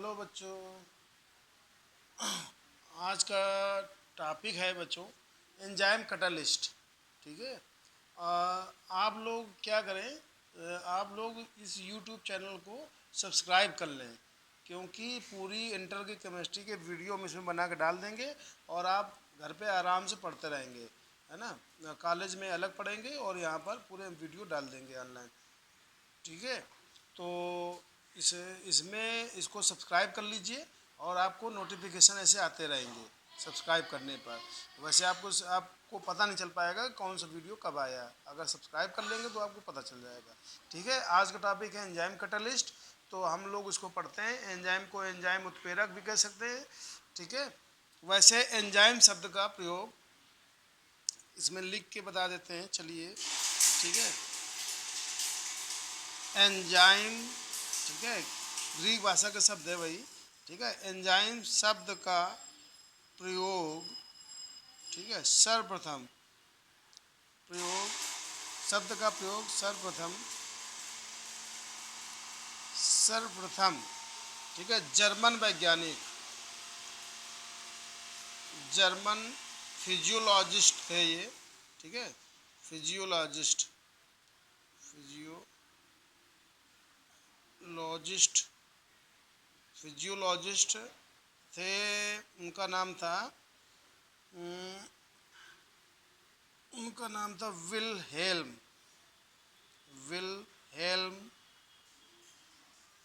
Hello बच्चों। आज का टॉपिक है बच्चों एंजाइम कैटालिस्ट। ठीक है। आप लोग क्या करें, आप लोग इस यूट्यूब चैनल को सब्सक्राइब कर लें, क्योंकि पूरी इंटर की केमिस्ट्री के वीडियो हम इसमें बना के डाल देंगे और आप घर पे आराम से पढ़ते रहेंगे, है ना। कॉलेज में अलग पढ़ेंगे और यहाँ पर पूरे वीडियो डाल देंगे ऑनलाइन। ठीक है। तो इस इसमें इसको सब्सक्राइब कर लीजिए और आपको नोटिफिकेशन ऐसे आते रहेंगे सब्सक्राइब करने पर। वैसे आपको पता नहीं चल पाएगा कि कौन सा वीडियो कब आया है। अगर सब्सक्राइब कर लेंगे तो आपको पता चल जाएगा। ठीक है। आज का टॉपिक है एंजाइम कैटालिस्ट। तो हम लोग इसको पढ़ते हैं। एंजाइम को एंजाइम उत्प्रेरक भी कह सकते हैं। ठीक है। वैसे एंजाइम शब्द का प्रयोग इसमें लिख के बता देते हैं, चलिए। ठीक है। एंजाइम, ठीक है, ग्रीक भाषा का शब्द है वही। ठीक है। एंजाइम शब्द का प्रयोग, ठीक है, सर्वप्रथम, ठीक है, जर्मन वैज्ञानिक, जर्मन फिजियोलॉजिस्ट है ये। ठीक है। फिजियोलॉजिस्ट, फिजियोलॉजिस्ट फिजियोलॉजिस्ट थे। उनका नाम था विलहेल्म विलहेल्म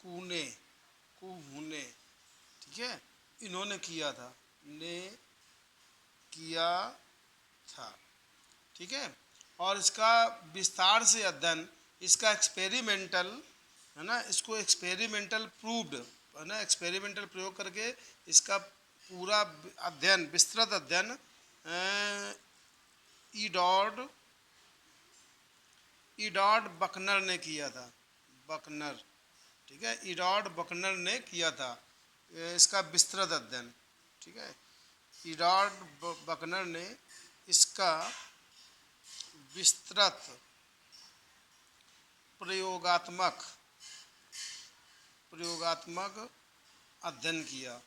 कूने कुहूने। ठीक है। इन्होंने किया था, ने किया था। ठीक है। और इसका विस्तार से अध्ययन, इसका एक्सपेरिमेंटल, है ना, इसको एक्सपेरिमेंटल प्रूव्ड, है ना, एक्सपेरिमेंटल प्रयोग करके इसका पूरा अध्ययन, विस्तृत अध्ययन ईडॉड ईडॉड बकनर ने किया था। बकनर, ठीक है, ईडॉड बकनर ने किया था इसका विस्तृत अध्ययन। ठीक है। ईडॉड बकनर ने इसका विस्तृत प्रयोगात्मक अध्ययन किया।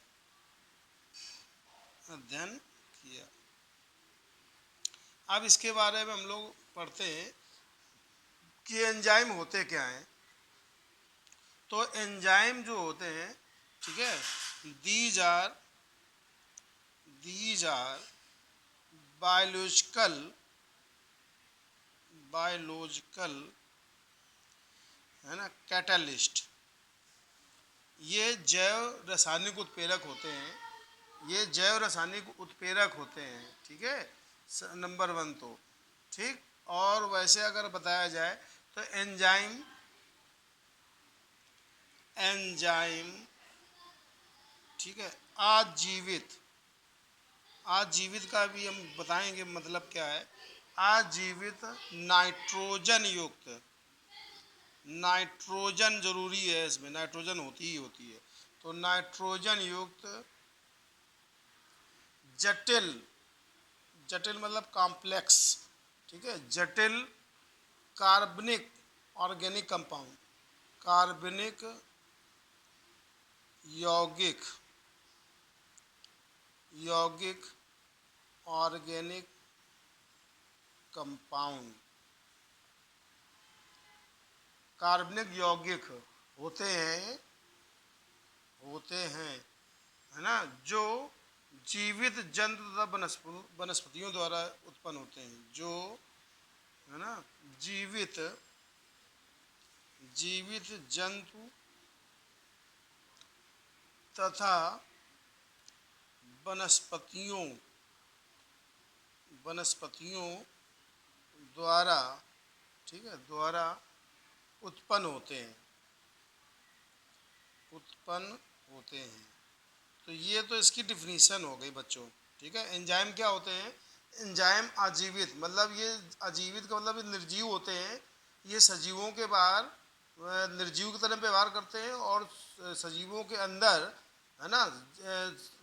अब इसके बारे में हम लोग पढ़ते हैं कि एंजाइम होते क्या हैं। तो एंजाइम जो होते हैं, ठीक है, दीज आर बायोलॉजिकल, है ना, कैटालिस्ट। ये जैव रासायनिक उत्प्रेरक होते हैं। ठीक है। नंबर 1 तो ठीक। और वैसे अगर बताया जाए तो एंजाइम, ठीक है, आजीवित का भी हम बताएंगे मतलब क्या है। आजीवित नाइट्रोजन जरूरी है, इसमें नाइट्रोजन होती ही होती है। तो नाइट्रोजन युक्त जटिल, मतलब कॉम्प्लेक्स, ठीक है, जटिल कार्बनिक ऑर्गेनिक कंपाउंड, कार्बनिक यौगिक ऑर्गेनिक कंपाउंड, कार्बनिक यौगिक होते हैं, है ना, जो जीवित जंतु तथा वनस्पतियों द्वारा उत्पन्न होते हैं। जो, है ना, जीवित जंतु तथा वनस्पतियों द्वारा, ठीक है, उत्पन्न होते हैं। तो ये तो इसकी डिफिनीशन हो गई बच्चों। ठीक है। एंजाइम क्या होते हैं? एंजाइम आजीवित, मतलब ये आजीवित का मतलब निर्जीव होते हैं। ये सजीवों के बाहर निर्जीव की तरह व्यवहार करते हैं और सजीवों के अंदर, है ना,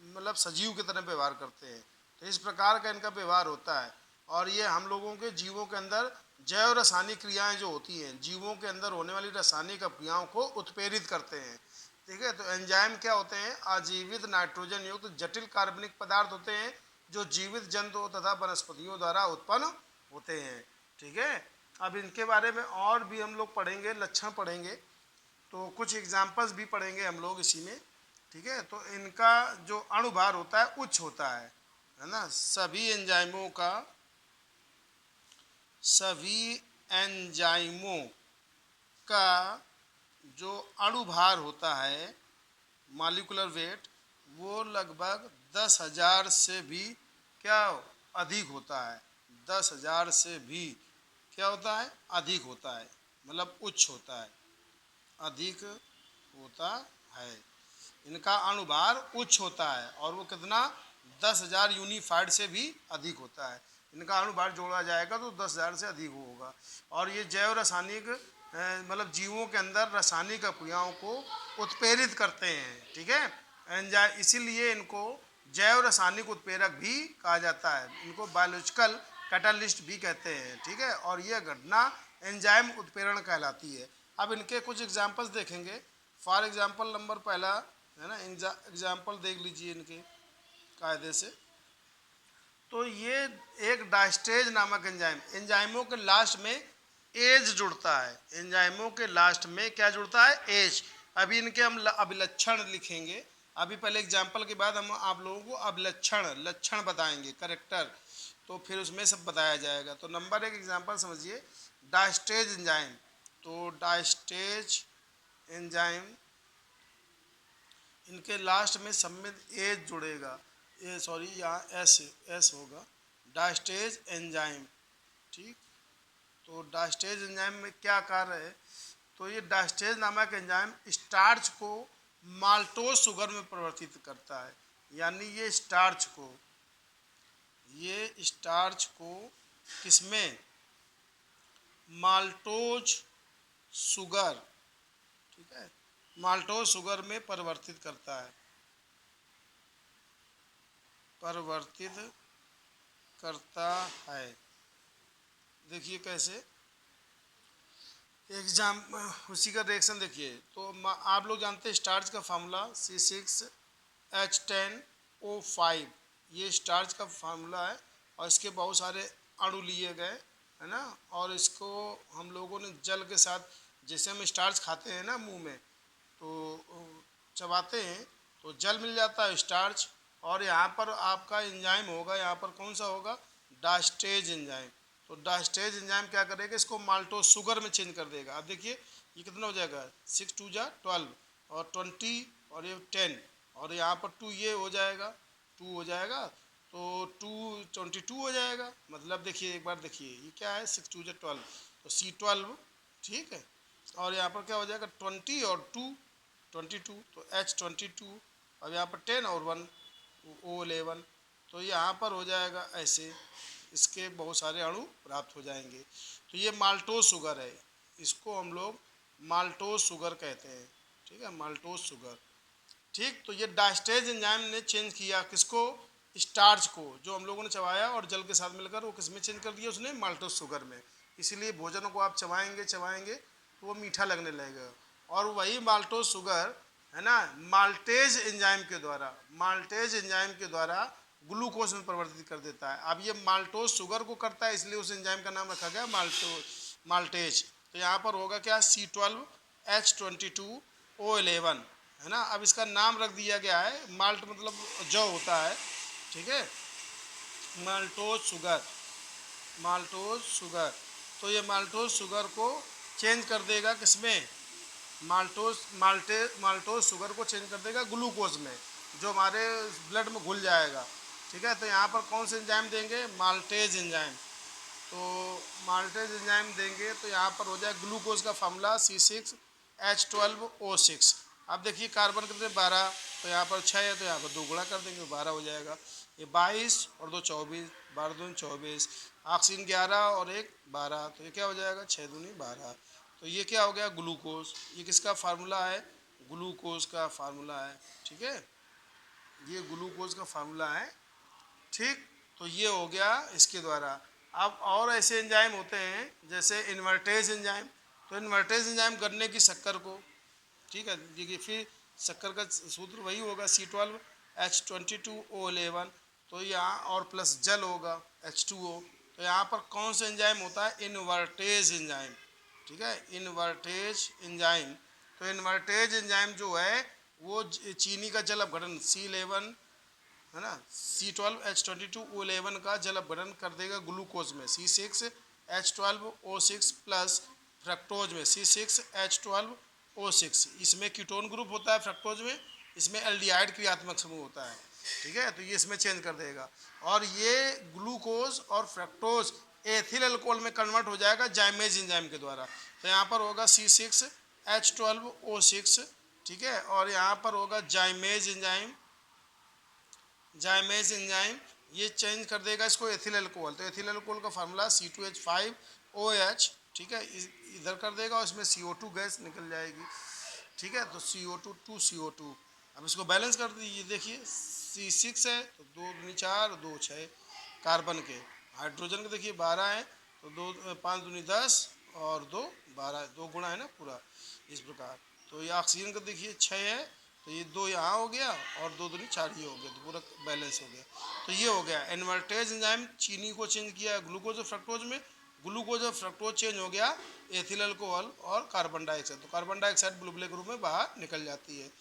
मतलब सजीव की तरह व्यवहार करते हैं। तो इस प्रकार का इनका व्यवहार होता है। और ये हम लोगों के जीवों के अंदर जैव रासायनिक क्रियाएं जो होती हैं, जीवों के अंदर होने वाली रासायनिक क्रियाओं को उत्प्रेरित करते हैं। ठीक है। तो एंजाइम क्या होते हैं? अजीवित नाइट्रोजन युक्त जटिल कार्बनिक पदार्थ होते हैं जो जीवित जंतुओं तथा वनस्पतियों द्वारा उत्पन्न होते हैं। ठीक है। अब इनके बारे में और भी हम लोग पढ़ेंगे, लक्षण पढ़ेंगे, तो कुछ एग्जाम्पल्स भी पढ़ेंगे हम लोग इसी में। ठीक है। तो इनका जो अणुभार होता है उच्च होता है ना। सभी एंजाइमों का जो अणुभार होता है, मॉलिक्यूलर वेट, वो लगभग 10,000 से भी क्या अधिक होता है। 10,000 से भी क्या होता है? अधिक होता है, मतलब उच्च होता है, अधिक होता है। इनका अणुभार उच्च होता है और वो कितना? 10,000 यूनिफाइड से भी अधिक होता है। इनका अणुभार जोड़ा जाएगा तो 10,000 से अधिक होगा। और ये जैव रासायनिक मतलब जीवों के अंदर रासायनिक अभिक्रियाओं को उत्प्रेरित करते हैं। ठीक है। इसीलिए इनको जैव रासायनिक उत्प्रेरक भी कहा जाता है। इनको बायोलॉजिकल कैटालिस्ट भी कहते हैं। ठीक है। और यह घटना एंजाइम उत्प्रेरण कहलाती है। अब इनके कुछ एग्जाम्पल्स देखेंगे। फॉर एग्जाम्पल नंबर पहला है ना, एग्जाम्पल देख लीजिए इनके कायदे से। तो ये एक डायस्टेज नामक एंजाइम, एंजाइमों के लास्ट में एज जुड़ता है। एंजाइमों के लास्ट में क्या जुड़ता है? एज। अभी इनके हम अभिलक्षण लिखेंगे। अभी पहले एग्जाम्पल के बाद हम आप लोगों को अभिलक्षण लक्षण बताएंगे, करेक्टर, तो फिर उसमें सब बताया जाएगा। तो नंबर एक एग्जाम्पल समझिए, डायस्टेज एंजाइम। तो डायस्टेज एंजाइम, इनके लास्ट में सम्मिलित एज जुड़ेगा, ये सॉरी यहाँ एस एस होगा, डायस्टेज एंजाइम। ठीक। तो डायस्टेज एंजाइम में क्या कार्य है? तो ये डायस्टेज नामक एंजाइम स्टार्च को माल्टोज शुगर में परिवर्तित करता है। यानी ये स्टार्च को किसमें? माल्टोज शुगर, ठीक है, माल्टोज शुगर में परिवर्तित करता है, परिवर्तित करता है। देखिए कैसे, एग्जाम उसी का रिएक्शन देखिए। तो आप लोग जानते हैं स्टार्च का फार्मूला C6H10O5, ये स्टार्च का फार्मूला है और इसके बहुत सारे अणु लिए गए, है ना। और इसको हम लोगों ने जल के साथ, जैसे हम स्टार्च खाते हैं ना मुंह में, तो चबाते हैं तो जल मिल जाता है, स्टार्च। और यहाँ पर आपका एंजाइम होगा, यहाँ पर कौन सा होगा? Diastase enzyme. तो डायस्टेज एंजाइम क्या करेगा? इसको माल्टोज शुगर में चेंज कर देगा। अब देखिए ये कितना हो जाएगा? 6 2 जा 12 और 20 और ये 10 और यहाँ पर 2, ये हो जाएगा 2 हो जाएगा, तो 22 हो जाएगा। मतलब देखिए एक बार देखिए, ये क्या है? 6 2 जा 12, तो C12, ठीक है। और यहाँ पर क्या हो जाएगा? 20 और 2 22, तो H22, अब यहाँ पर 10 और 1 O11, तो यहाँ पर हो जाएगा ऐसे, इसके बहुत सारे अणु प्राप्त हो जाएंगे। तो ये माल्टोज शुगर है, इसको हम लोग माल्टोज शुगर कहते हैं। ठीक है, माल्टोज शुगर। ठीक। तो ये डायस्टेज एंजाइम ने चेंज किया किसको? स्टार्च को, जो हम लोगों ने चबाया और जल के साथ मिलकर वो किस में चेंज कर दिया उसने? माल्टोज शुगर में। इसीलिए भोजन को आप चबाएंगे चबाएंगे तो वो मीठा लगने लगेगा। और वही माल्टोज शुगर है ना, माल्टेज एंजाइम के द्वारा ग्लूकोज में परिवर्तित कर देता है। अब ये माल्टोज शुगर को करता है, इसलिए उस एंजाइम का नाम रखा गया माल्टेज। तो यहाँ पर होगा क्या? C12H22O11, है ना। अब इसका नाम रख दिया गया है, माल्ट मतलब जौ होता है, ठीक है, माल्टोज शुगर, माल्टोज शुगर। तो ये माल्टोज शुगर को चेंज कर देगा किसमें? माल्टोज शुगर को चेंज कर देगा ग्लूकोज में, जो हमारे ब्लड में घुल जाएगा। ठीक है। तो यहाँ पर कौन से एंजाइम देंगे? Maltase enzyme. तो माल्टेज एंजाइम देंगे तो यहाँ पर हो जाए ग्लूकोज का फार्मूला C6H12O6। अब देखिए कार्बन कितने? 12, तो यहाँ पर 6 है तो यहाँ पर 2 गुणा कर देंगे, 12 हो जाएगा। ये 22 और 2 24, 12 दूनी 24, ऑक्सीजन 11 और 1 12, तो ये क्या हो जाएगा? 6 दूनी 12। तो ये क्या हो गया? ग्लूकोज। ये किसका फार्मूला है? ग्लूकोज का फार्मूला है। ठीक है, ये ग्लूकोज का फार्मूला है। ठीक। तो ये हो गया इसके द्वारा। अब और ऐसे एंजाइम होते हैं जैसे इन्वर्टेज एंजाइम। तो इन्वर्टेज एंजाइम गन्ने की शक्कर को, ठीक है, देखिए फिर शक्कर का सूत्र वही होगा C12H22O11। तो यहाँ और प्लस जल होगा H2O। तो यहाँ पर कौन सा एंजाइम होता है? Invertase enzyme. ठीक है, इनवर्टेज एंजाइम। तो इनवर्टेज एंजाइम जो है वो चीनी का जल अपघटन C11 है ना, C12H22O11 का जल अपघटन कर देगा ग्लूकोज में C6H12O6 प्लस फ्रक्टोज में C6H12O6। इसमें कीटोन ग्रुप होता है फ्रक्टोज में, इसमें एल्डिहाइड क्रियात्मक समूह होता है। ठीक है, तो ये इसमें चेंज कर देगा और ये ग्लूकोज और फ्रक्टोज एथिल अल्कोहल में कन्वर्ट हो जाएगा जाइमेज एंजाइम के द्वारा। तो यहाँ पर होगा C6H12O6। ठीक है, और यहाँ पर होगा जाइमेज एंजाइम। जाइमेज एंजाइम ये चेंज कर देगा इसको एथिल अल्कोहल। तो एथिल अल्कोहल का फार्मूला C2H5OH। ठीक है, इधर कर देगा और इसमें CO2 गैस निकल जाएगी। ठीक है, तो CO2 2CO2। अब इसको बैलेंस कर दीजिए, देखिए C6 है तो 2 दूनी 4 2 6 कार्बन के। हाइड्रोजन के देखिए 12 है तो 2 5 दूनी 10 और 2 12, 2 गुणा है ना पूरा, इस प्रकार। तो ये ऑक्सीजन का देखिए 6 है तो ये 2 यहाँ हो गया और 2 दूनी 4 ये हो गया, तो पूरा बैलेंस हो गया। तो ये हो गया इनवर्टेज एंजाइम, चीनी को चेंज किया ग्लूकोज और फ्रक्टोज में, ग्लूकोज और फ्रक्टोज चेंज हो गया एथिल अल्कोहल और कार्बन डाइऑक्साइड। तो कार्बन डाइऑक्साइड बुलबुले के रूप में बाहर निकल जाती है।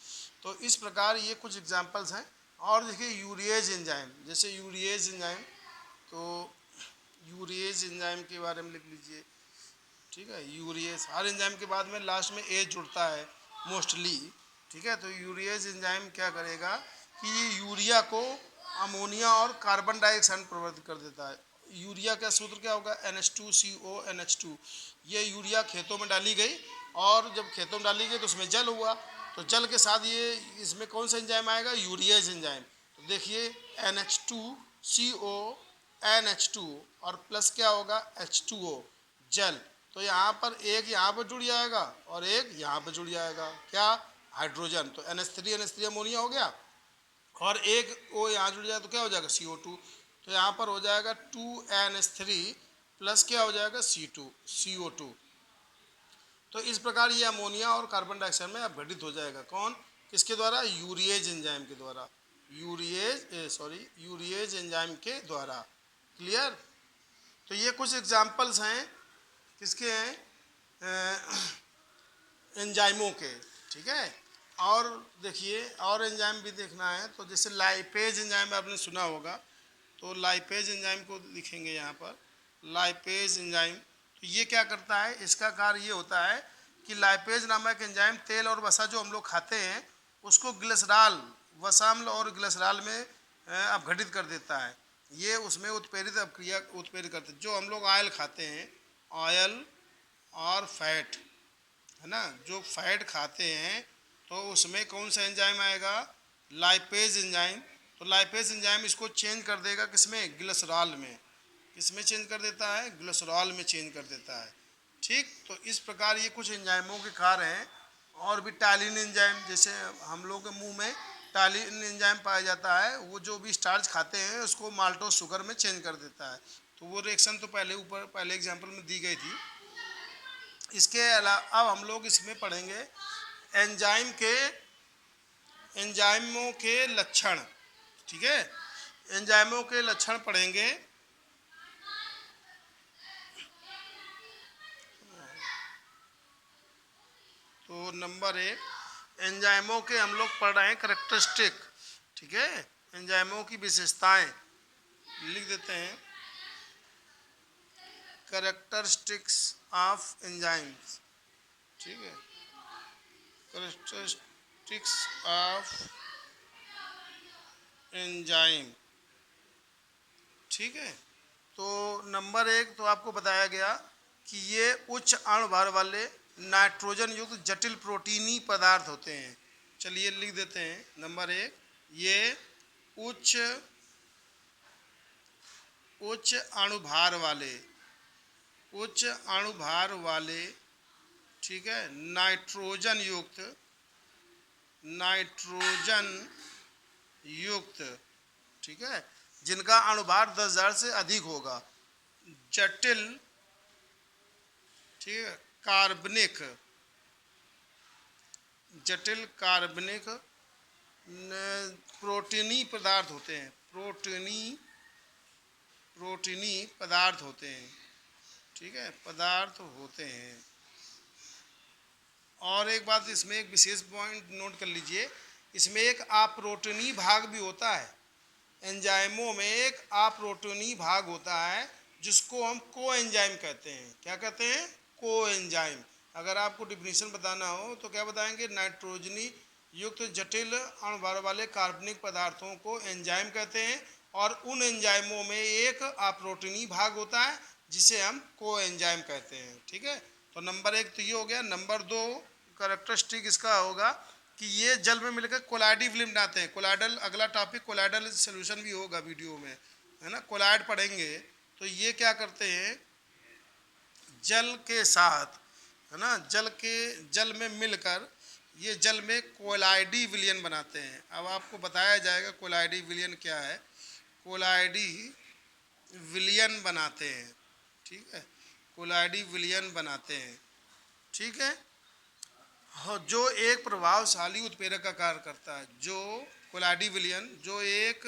तो इस प्रकार ये कुछ एग्जाम्पल्स हैं। और देखिए यूरिएज एंजाइम, जैसे यूरिएज एंजाइम, तो यूरिएज एंजाइम के बारे में लिख लीजिए। ठीक है, यूरिएज, हर एंजाइम के बाद में लास्ट में एज जुड़ता है मोस्टली। ठीक है, तो यूरिएज एंजाइम क्या करेगा कि ये यूरिया को अमोनिया और कार्बन डाइऑक्साइड प्रवर्तित कर देता है। यूरिया का सूत्र क्या होगा? NH2CONH2। ये यूरिया खेतों में डाली गई और जब खेतों में डाली गई तो उसमें जल हुआ, तो जल के साथ ये इसमें कौन सा एंजाइम आएगा? Urease enzyme. तो देखिए NH2CONH2 और प्लस क्या होगा? H2O, जल। तो यहाँ पर एक यहाँ पर जुड़ जाएगा और एक यहाँ पर जुड़ जाएगा, क्या? हाइड्रोजन। तो NH3 अमोनिया हो गया और एक ओ यहाँ जुड़ जाए तो क्या हो जाएगा? CO2। तो यहाँ पर हो जाएगा 2NH3 प्लस क्या हो जाएगा? CO2। तो इस प्रकार ये अमोनिया और कार्बन डाइऑक्साइड में अपघटित हो जाएगा। कौन? किसके द्वारा? यूरिएज एंजाइम के द्वारा। यूरिएज एंजाइम के द्वारा। क्लियर? तो ये कुछ एग्जाम्पल्स हैं, किसके हैं? एंजाइमों के। ठीक है, और देखिए और एंजाइम भी देखना है तो जैसे लाइपेज एंजाइम आपने सुना होगा, तो लाइपेज एंजाइम को लिखेंगे यहाँ पर। लाइपेज एंजाइम, तो ये क्या करता है? इसका कार्य ये होता है कि लाइपेज नामक एंजाइम तेल और वसा जो हम लोग खाते हैं उसको ग्लिसरॉल, वसाम्ल और ग्लिसरॉल में अपघटित कर देता है। ये उसमें उत्प्रेरित अपक्रिया उत्प्रेरित करते हैं। जो हम लोग ऑयल खाते हैं, ऑयल और फैट, है ना, जो फैट खाते हैं तो उसमें कौन सा एंजाइम आएगा? Lipase enzyme. तो लाइपेज एंजाइम इसको चेंज कर देगा किसमें? ग्लिसरॉल में। किसमें चेंज कर देता है? ग्लिसरॉल में चेंज कर देता है। ठीक, तो इस प्रकार ये कुछ एंजाइमों के कार्य हैं। और भी टालिन एंजाइम, जैसे हम लोग के मुंह में टालिन एंजाइम पाया जाता है, वो जो भी स्टार्च खाते हैं उसको माल्टोज शुगर में चेंज कर देता है। तो वो रिएक्शन तो पहले एग्जाम्पल में दी गई थी। इसके अलावा अब हम लोग इसमें पढ़ेंगे एंजाइमों के लक्षण। ठीक है, एंजाइमों के लक्षण पढ़ेंगे। तो नंबर 1, एंजाइमों के हम लोग पढ़ रहे हैं कैरेक्टरिस्टिक। ठीक है, एंजाइमों की विशेषताएं लिख देते हैं। Characteristics of enzymes. ठीक है, कैरेक्टरिस्टिक्स ऑफ एंजाइम। ठीक है, तो नंबर 1 तो आपको बताया गया कि ये उच्च अणुभार वाले नाइट्रोजन युक्त जटिल प्रोटीनी पदार्थ होते हैं। चलिए लिख देते हैं नंबर 1, ये उच्च अणुभार वाले ठीक है, नाइट्रोजन युक्त ठीक है, जिनका अणुभार 10,000 से अधिक होगा, जटिल ठीक है कार्बनिक जटिल कार्बनिक प्रोटीनी पदार्थ होते हैं, प्रोटीनी पदार्थ होते हैं, ठीक है, पदार्थ होते हैं। और एक बात इसमें एक विशेष पॉइंट नोट कर लीजिए, इसमें एक अप्रोटीनी भाग भी होता है। एंजाइमों में एक अप्रोटीनी भाग होता है जिसको हम को एंजाइम कहते हैं। क्या कहते हैं? को एंजाइम। अगर आपको डिफिनीशन बताना हो तो क्या बताएंगे? नाइट्रोजनी युक्त जटिल अणुभार वाले कार्बनिक पदार्थों को एंजाइम कहते हैं, और उन एंजाइमों में एक अप्रोटीनी भाग होता है जिसे हम को एंजाइम कहते हैं। ठीक है, तो नंबर 1 तो ये हो गया। नंबर 2 कैरेक्टरिस्टिक इसका होगा कि ये जल में मिलकर कोलाइडी फिल्म बनाते हैं। कोलाइडल, अगला टॉपिक कोलाइडल सोल्यूशन भी होगा वीडियो में, है ना, कोलाइड पढ़ेंगे। तो ये क्या करते हैं? जल के साथ, है ना, जल में मिलकर ये जल में कोलाइडी विलयन बनाते हैं। अब आपको बताया जाएगा कोलाइडी विलयन क्या है। कोलाइडी विलयन बनाते हैं, ठीक है, कोलाइडी विलयन बनाते हैं, ठीक है, जो एक प्रभावशाली उत्प्रेरक का कार्य करता है। जो कोलाइडी विलयन जो एक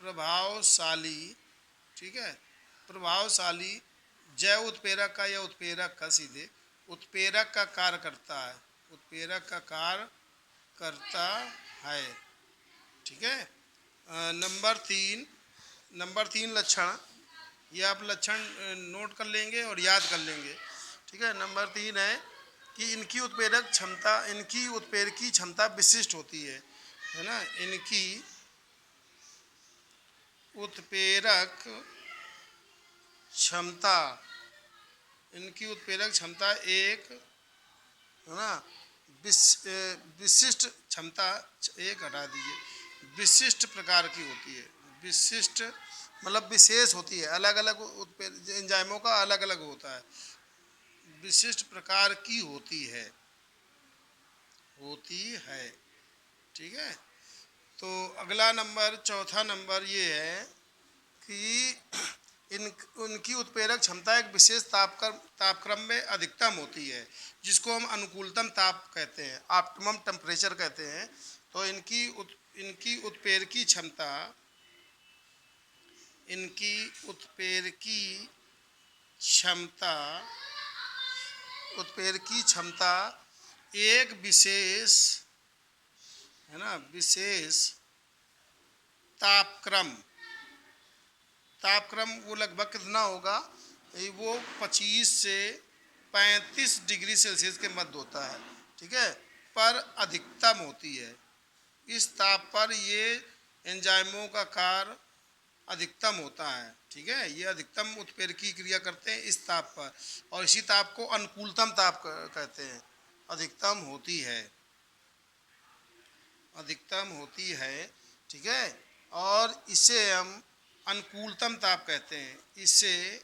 प्रभावशाली, ठीक है, प्रभावशाली जैव उत्प्रेरक का या उत्प्रेरक का सीधे उत्प्रेरक का कार्य करता है, उत्प्रेरक का कार्य करता है, ठीक है। नंबर 3 लक्षण, ये आप लक्षण नोट कर लेंगे और याद कर लेंगे, ठीक है। नंबर 3 है कि इनकी उत्प्रेरकी क्षमता विशिष्ट होती है ना। इनकी उत्प्रेरक क्षमता एक, है ना, विशिष्ट क्षमता, एक हटा दीजिए, विशिष्ट प्रकार की होती है। विशिष्ट मतलब विशेष होती है, अलग अलग एंजाइमों का अलग अलग होता है, विशिष्ट प्रकार की होती है, ठीक है। तो अगला नंबर, चौथा नंबर ये है कि उनकी उत्प्रेरक क्षमता एक विशेष तापक्रम में अधिकतम होती है, जिसको हम अनुकूलतम ताप कहते हैं, ऑप्टिमम टेम्परेचर कहते हैं। तो इनकी उत्प्रेरकी क्षमता एक विशेष, है ना, विशेष तापक्रम वो लगभग कितना होगा? वो 25 से 35 डिग्री सेल्सियस के मध्य होता है, ठीक है, पर अधिकतम होती है। इस ताप पर ये एंजाइमों का कार्य अधिकतम होता है, ठीक है। ये अधिकतम उत्प्रेरकी क्रिया करते हैं इस ताप पर, और इसी ताप को अनुकूलतम ताप कहते हैं। अधिकतम होती है, ठीक है, और इसे हम अनुकूलतम ताप कहते हैं। इसे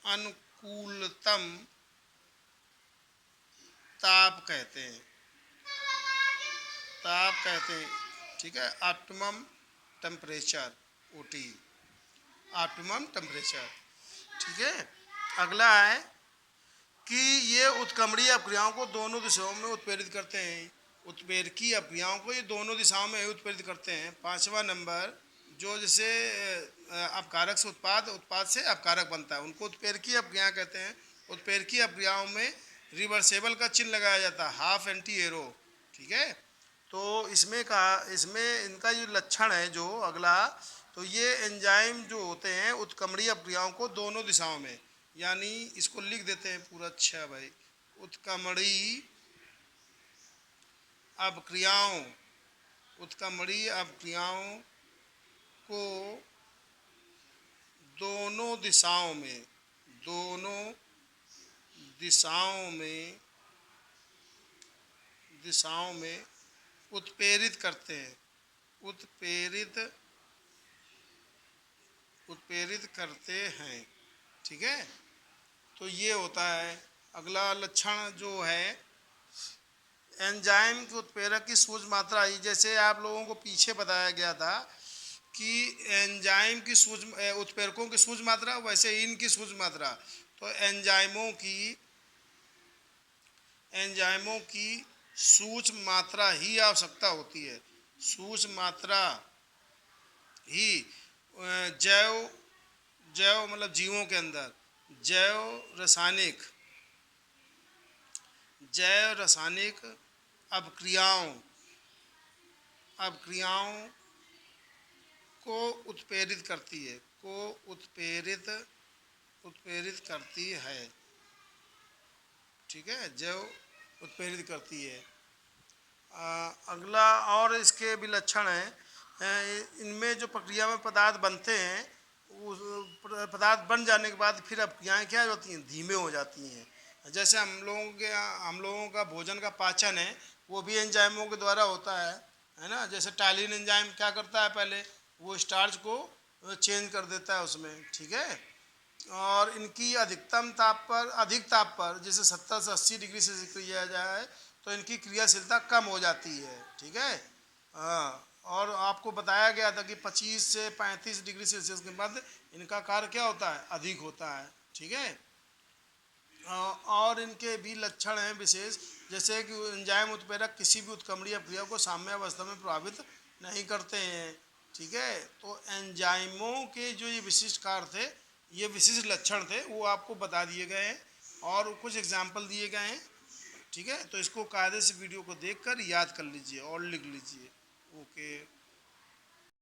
अनुकूलतम ताप कहते हैं, ठीक है। Optimum temperature, OT, optimum temperature, ठीक है। अगला है कि ये उत्क्रमणीय अपक्रियाओं को दोनों दिशाओं में उत्प्रेरित करते हैं। उत्प्रेरकी अपक्रियाओं को ये दोनों दिशाओं में उत्प्रेरित करते हैं। 5वां नंबर, जो जैसे अपकारक से उत्पाद से अपकारक बनता है, उनको उत्प्रेरकी अपक्रियाएं कहते हैं। उत्प्रेरकी अपक्रियाओं में रिवर्सेबल का चिन्ह लगाया जाता है, हाफ एंटी एरो, ठीक है। तो इसमें इनका जो लक्षण है, जो अगला, तो ये एंजाइम जो होते हैं उत्क्रमणीय अपक्रियाओं को दोनों दिशाओं में, यानी इसको लिख देते हैं पूरा, अच्छा भाई, उत्क्रमणीय अपक्रियाओं को दोनों दिशाओं में उत्प्रेरित करते हैं, उत्प्रेरित करते हैं, ठीक है। तो ये होता है। अगला लक्षण जो है एंजाइम की उत्प्रेरक की सूक्ष्म मात्रा, जैसे आप लोगों को पीछे बताया गया था कि एंजाइम की उत्प्रेरकों की सूक्ष्म मात्रा, वैसे इनकी सूक्ष्म मात्रा। तो एंजाइमों की एंजाइमों की सूक्ष्म मात्रा ही आवश्यकता होती है। सूक्ष्म मात्रा ही जैव जैव मतलब जीवों के अंदर जैव रासायनिक अभिक्रियाओं अभिक्रियाओं को उत्प्रेरित करती है उत्प्रेरित करती है। ठीक है, जैव उत्प्रेरित करती है। अगला और इसके भी लक्षण हैं। इनमें जो प्रक्रिया में पदार्थ बनते हैं, उस पदार्थ बन जाने के बाद फिर अभिक्रियाएँ क्या होती हैं, धीमे हो जाती हैं। जैसे हम लोगों का भोजन का पाचन है, वो भी एंजाइमों के द्वारा होता है ना। जैसे टाइलिन एंजाइम क्या करता है, पहले वो स्टार्च को चेंज कर देता है उसमें। ठीक है, और इनकी अधिक ताप पर जैसे 70 से 80 डिग्री से किया जाए तो इनकी क्रियाशीलता कम हो जाती है। ठीक है, हाँ, और आपको बताया गया था कि 25 से 35 डिग्री सेल्सियस के बाद इनका कार्य क्या होता है, अधिक होता है। ठीक है, और इनके भी लक्षण हैं विशेष, जैसे कि एंजाइम उत्प्रेरक किसी भी उत्क्रमणीय क्रिया को साम्यावस्था में प्रभावित नहीं करते हैं। ठीक है, तो एंजाइमों के जो ये विशिष्ट कार्य थे, ये विशिष्ट लक्षण थे, वो आपको बता दिए गए हैं और कुछ एग्जाम्पल दिए गए हैं। ठीक है, तो इसको कायदे से वीडियो को देखकर याद कर लीजिए और लिख लीजिए। ओके।